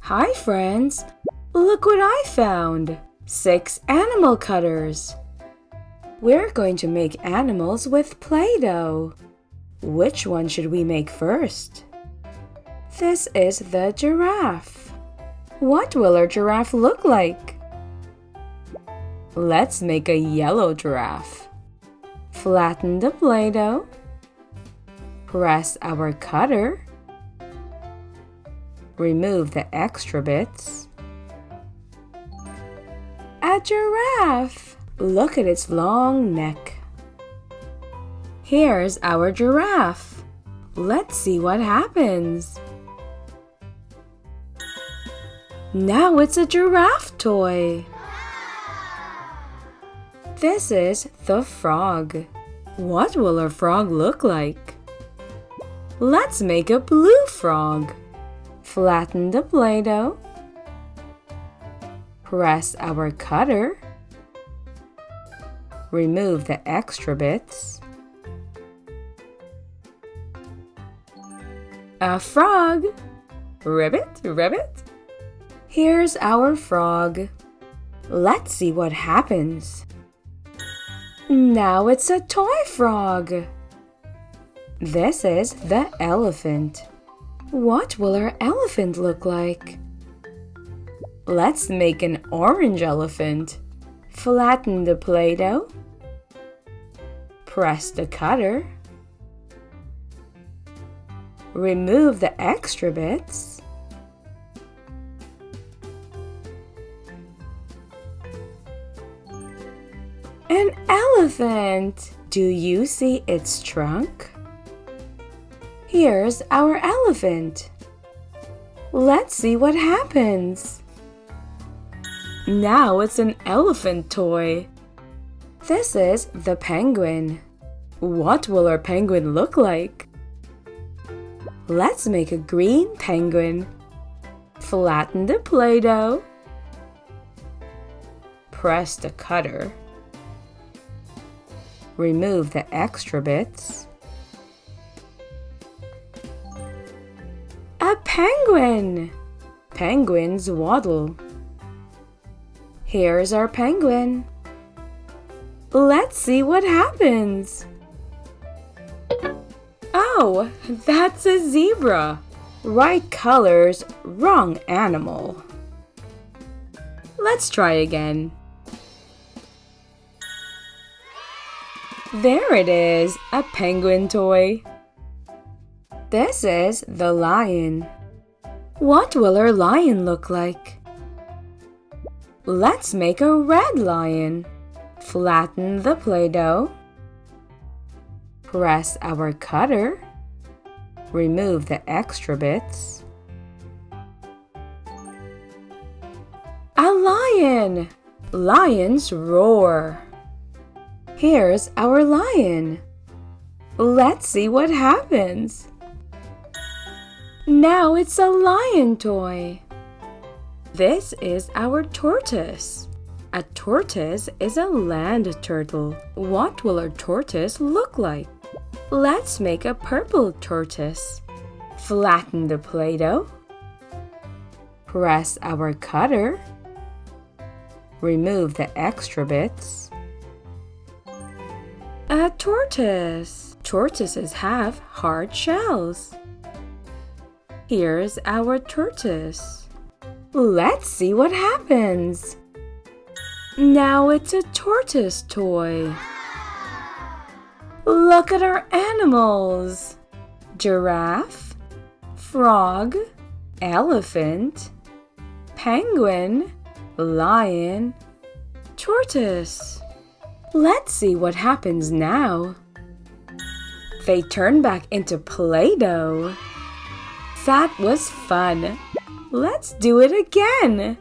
Hi friends! Look what I found! 6 animal cutters! We're going to make animals with Play-Doh. Which one should we make first? This is the giraffe. What will our giraffe look like? Let's make a yellow giraffe. Flatten the Play-Doh. Press our cutter. Remove the extra bits. A giraffe! Look at its long neck. Here's our giraffe. Let's see what happens. Now it's a giraffe toy. This is the frog. What will our frog look like? Let's make a blue frog. Flatten the Play-Doh. Press our cutter. Remove the extra bits. A frog! Ribbit, ribbit. Here's our frog. Let's see what happens. Now it's a toy frog. This is the elephant. What will our elephant look like? Let's make an orange elephant. Flatten the Play-Doh. Press the cutter. Remove the extra bits. An elephant! Do you see its trunk? Here's our elephant. Let's see what happens. Now it's an elephant toy. This is the penguin. What will our penguin look like? Let's make a green penguin. Flatten the Play-Doh. Press the cutter. Remove the extra bits. A penguin! Penguins waddle. Here's our penguin. Let's see what happens. Oh, that's a zebra. Right colors, wrong animal. Let's try again. There it is, a penguin toy. This is the lion. What will our lion look like? Let's make a red lion. Flatten the Play-Doh. Press our cutter. Remove the extra bits. A lion! Lions roar. Here's our lion. Let's see what happens. Now it's a lion toy. This is our tortoise. A tortoise is a land turtle. What will our tortoise look like? Let's make a purple tortoise. Flatten the Play-Doh. Press our cutter. Remove the extra bits. A tortoise. Tortoises have hard shells. Here's our tortoise. Let's see what happens. Now it's a tortoise toy. Look at our animals. Giraffe, frog, elephant, penguin, lion, tortoise. Let's see what happens now. They turn back into Play-Doh. That was fun. Let's do it again.